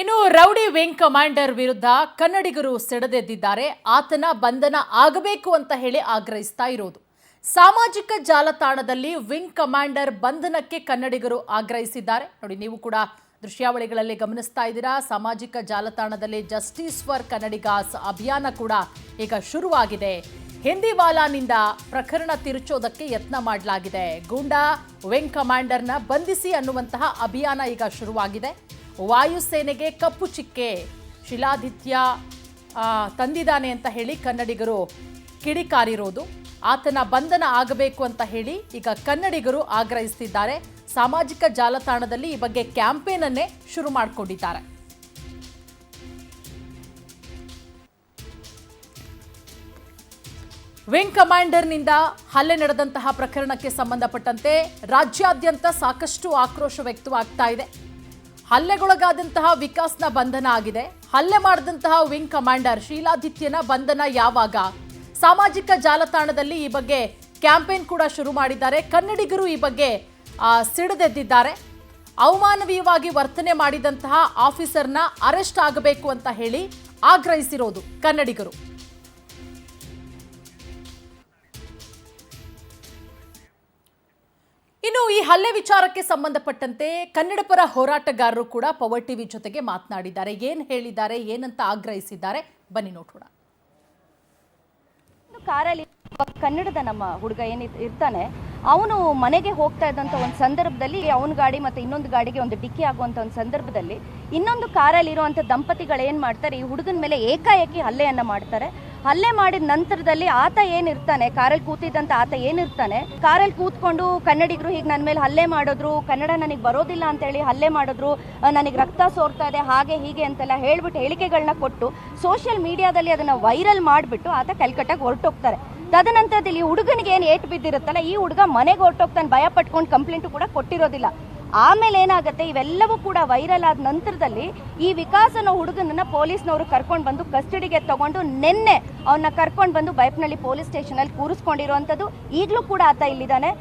ಇನ್ನು rowdy wing commander ವಿರುದ್ಧ ಕನ್ನಡಿಗರು ಸೆಡೆದೆದ್ದಿದ್ದಾರೆ. ಆತನ ಬಂಧನ ಆಗಬೇಕು ಅಂತ ಹೇಳಿ ಆಗ್ರಹಿಸ್ತಾ ಇರೋದು. ಸಾಮಾಜಿಕ ಜಾಲತಾಣದಲ್ಲಿ ವಿಂಗ್ ಕಮಾಂಡರ್ ಬಂಧನಕ್ಕೆ ಕನ್ನಡಿಗರು ಆಗ್ರಹಿಸಿದ್ದಾರೆ. ನೋಡಿ, ನೀವು ಕೂಡ ದೃಶ್ಯಾವಳಿಗಳಲ್ಲಿ ಗಮನಿಸ್ತಾ ಇದ್ದೀರಾ. ಸಾಮಾಜಿಕ ಜಾಲತಾಣದಲ್ಲಿ ಜಸ್ಟಿಸ್ ಫಾರ್ ಕನ್ನಡಿಗಾಸ್ ಅಭಿಯಾನ ಕೂಡ ಈಗ ಶುರುವಾಗಿದೆ. ಹಿಂದಿವಾಲಾನಿಂದ ಪ್ರಕರಣ ತಿರುಚೋದಕ್ಕೆ ಯತ್ನ ಮಾಡಲಾಗಿದೆ. ಗೂಂಡಾ ವಿಂಗ್ ಕಮಾಂಡರ್ನ ಬಂಧಿಸಿ ಅನ್ನುವಂತಹ ಅಭಿಯಾನ ಈಗ ಶುರುವಾಗಿದೆ. ವಾಯುಸೇನೆಗೆ ಕಪ್ಪು ಚಿಕ್ಕೆ ಶಿಲಾದಿತ್ಯ ತಂದಿದ್ದಾನೆ ಅಂತ ಹೇಳಿ ಕನ್ನಡಿಗರು ಕಿಡಿಕಾರಿರೋದು. ಆತನ ಬಂಧನ ಆಗಬೇಕು ಅಂತ ಹೇಳಿ ಈಗ ಕನ್ನಡಿಗರು ಆಗ್ರಹಿಸುತ್ತಿದ್ದಾರೆ. ಸಾಮಾಜಿಕ ಜಾಲತಾಣದಲ್ಲಿ ಈ ಬಗ್ಗೆ ಕ್ಯಾಂಪೇನ್ ಅನ್ನೇ ಶುರು ಮಾಡಿಕೊಂಡಿದ್ದಾರೆ. ವಿಂಗ್ ಕಮಾಂಡರ್ನಿಂದ ಹಲ್ಲೆ ನಡೆದಂತಹ ಪ್ರಕರಣಕ್ಕೆ ಸಂಬಂಧಪಟ್ಟಂತೆ ರಾಜ್ಯಾದ್ಯಂತ ಸಾಕಷ್ಟು ಆಕ್ರೋಶ ವ್ಯಕ್ತವಾಗ್ತಾ ಇದೆ. ಹಲ್ಲೆಗೊಳಗಾದಂತಹ ವಿಕಾಸ್ನ ಬಂಧನ ಆಗಿದೆ. ಹಲ್ಲೆ ಮಾಡಿದಂತಹ ವಿಂಗ್ ಕಮಾಂಡರ್ ಶೀಲಾದಿತ್ಯನ ಬಂಧನ ಯಾವಾಗ? ಸಾಮಾಜಿಕ ಜಾಲತಾಣದಲ್ಲಿ ಈ ಬಗ್ಗೆ ಕ್ಯಾಂಪೇನ್ ಕೂಡ ಶುರು ಮಾಡಿದ್ದಾರೆ. ಕನ್ನಡಿಗರು ಈ ಬಗ್ಗೆ ಸಿಡಿದೆದ್ದಿದ್ದಾರೆ. ಅವಮಾನವೀಯವಾಗಿ ವರ್ತನೆ ಮಾಡಿದಂತಹ ಆಫೀಸರ್ನ ಅರೆಸ್ಟ್ ಆಗಬೇಕು ಅಂತ ಹೇಳಿ ಆಗ್ರಹಿಸಿರೋದು ಕನ್ನಡಿಗರು. ಇನ್ನು ಈ ಹಲ್ಲೆ ವಿಚಾರಕ್ಕೆ ಸಂಬಂಧಪಟ್ಟಂತೆ ಕನ್ನಡ ಪರ ಹೋರಾಟಗಾರರು ಕೂಡ ಪವರ್ ಟಿವಿ ಜೊತೆಗೆ ಮಾತನಾಡಿದ್ದಾರೆ. ಏನ್ ಹೇಳಿದ್ದಾರೆ, ಏನಂತ ಆಗ್ರಹಿಸಿದ್ದಾರೆ, ಬನ್ನಿ ನೋಡೋಣ. ಕಾರಲ್ಲಿ ಕನ್ನಡದ ನಮ್ಮ ಹುಡುಗ ಇರ್ತಾನೆ, ಅವನು ಮನೆಗೆ ಹೋಗ್ತಾ ಇದ್ದಂಥ ಒಂದು ಸಂದರ್ಭದಲ್ಲಿ ಅವನ ಗಾಡಿ ಮತ್ತು ಇನ್ನೊಂದು ಗಾಡಿಗೆ ಒಂದು ಡಿಕ್ಕಿ ಆಗುವಂಥ ಒಂದು ಸಂದರ್ಭದಲ್ಲಿ ಇನ್ನೊಂದು ಕಾರಲ್ಲಿ ಇರುವಂಥ ದಂಪತಿಗಳು ಏನು ಮಾಡ್ತಾರೆ, ಈ ಹುಡುಗನ ಮೇಲೆ ಏಕಾಏಕಿ ಹಲ್ಲೆಯನ್ನು ಮಾಡ್ತಾರೆ. ಹಲ್ಲೆ ಮಾಡಿದ ನಂತರದಲ್ಲಿ ಆತ ಏನಿರ್ತಾನೆ, ಕಾರಲ್ಲಿ ಕೂತಿದ್ದಂತ ಆತ ಏನಿರ್ತಾನೆ, ಕಾರಲ್ಲಿ ಕೂತ್ಕೊಂಡು ಕನ್ನಡಿಗರು ಹೀಗೆ ನನ್ನ ಮೇಲೆ ಹಲ್ಲೆ ಮಾಡಿದ್ರು, ಕನ್ನಡ ನನಗೆ ಬರೋದಿಲ್ಲ ಅಂತೇಳಿ ಹಲ್ಲೆ ಮಾಡಿದ್ರು, ನನಗೆ ರಕ್ತ ಸೋರ್ತಾ ಇದೆ, ಹಾಗೆ ಹೀಗೆ ಅಂತೆಲ್ಲ ಹೇಳ್ಬಿಟ್ಟು ಹೇಳಿಕೆಗಳನ್ನ ಕೊಟ್ಟು ಸೋಷಿಯಲ್ ಮೀಡಿಯಾದಲ್ಲಿ ಅದನ್ನು ವೈರಲ್ ಮಾಡಿಬಿಟ್ಟು ಆತ ಕಲ್ಕಟ್ಟಾಗಿ ಹೊರಟೋಗ್ತಾರೆ. ತದನಂತರದಲ್ಲಿ ಈ ಹುಡುಗನಿಗೆ ಏನು ಏಟು ಬಿದ್ದಿರುತ್ತಲ್ಲ, ಈ ಹುಡುಗ ಮನೆಗೆ ಹೊರಟೋಗ್ತಾನೆ, ಭಯ ಪಟ್ಕೊಂಡು ಕಂಪ್ಲೇಂಟು ಕೂಡ ಕೊಟ್ಟಿರೋದಿಲ್ಲ. ಆಮೇಲೆ ಏನಾಗುತ್ತೆ, ಇವೆಲ್ಲವೂ ಕೂಡ ವೈರಲ್ ಆದ ನಂತರದಲ್ಲಿ ಈ ವಿಕಾಸನ ಹುಡುಗನನ್ನ ಪೊಲೀಸ್ನವರು ಕರ್ಕೊಂಡು ಬಂದು ಕಸ್ಟಡಿಗೆ ತಗೊಂಡು ನಿನ್ನೆ ಅವನ್ನ ಕರ್ಕೊಂಡು ಬಂದು ಬೈಪ್ನಳ್ಳಿ ಪೊಲೀಸ್ ಸ್ಟೇಷನಲ್ಲಿ ಕೂರಿಸ್ಕೊಂಡಿರುವಂಥದ್ದು. ಈಗಲೂ ಕೂಡ ಆತ ಇಲ್ಲಿದ್ದಾನೆ.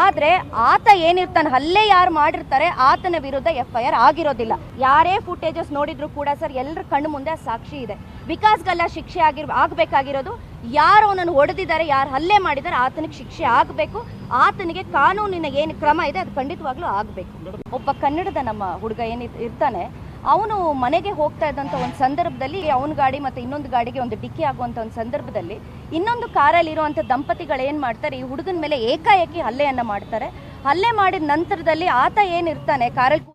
ಆದರೆ ಆತ ಏನಿರ್ತಾನೆ, ಹಲ್ಲೆ ಯಾರು ಮಾಡಿರ್ತಾರೆ ಆತನ ವಿರುದ್ಧ FIR ಆಗಿರೋದಿಲ್ಲ. ಯಾರೇ ಫುಟೇಜಸ್ ನೋಡಿದ್ರು ಕೂಡ ಸರ್, ಎಲ್ಲರ ಕಣ್ಣು ಮುಂದೆ ಸಾಕ್ಷಿ ಇದೆ. ವಿಕಾಸ್ಗೆಲ್ಲ ಶಿಕ್ಷೆ ಆಗಬೇಕಾಗಿರೋದು ಯಾರು ಅವನನ್ನು ಹೊಡೆದಿದ್ದಾರೆ, ಯಾರು ಹಲ್ಲೆ ಮಾಡಿದ್ದಾರೆ ಆತನಿಗೆ ಶಿಕ್ಷೆ ಆಗಬೇಕು. ಆತನಿಗೆ ಕಾನೂನಿನ ಏನು ಕ್ರಮ ಇದೆ ಅದು ಖಂಡಿತವಾಗ್ಲೂ ಆಗಬೇಕು. ಒಬ್ಬ ಕನ್ನಡದ ನಮ್ಮ ಹುಡುಗ ಇರ್ತಾನೆ, ಅವನು ಮನೆಗೆ ಹೋಗ್ತಾ ಇದ್ದಂಥ ಒಂದು ಸಂದರ್ಭದಲ್ಲಿ ಅವನ ಗಾಡಿ ಮತ್ತು ಇನ್ನೊಂದು ಗಾಡಿಗೆ ಒಂದು ಡಿಕ್ಕಿ ಆಗುವಂಥ ಒಂದು ಸಂದರ್ಭದಲ್ಲಿ ಇನ್ನೊಂದು ಕಾರಲ್ಲಿ ಇರುವಂಥ ದಂಪತಿಗಳು ಏನು ಮಾಡ್ತಾರೆ, ಈ ಹುಡುಗನ ಮೇಲೆ ಏಕಾಏಕಿ ಹಲ್ಲೆಯನ್ನು ಮಾಡ್ತಾರೆ. ಹಲ್ಲೆ ಮಾಡಿದ ನಂತರದಲ್ಲಿ ಆತ ಏನಿರ್ತಾನೆ ಕಾರಲ್ಲಿ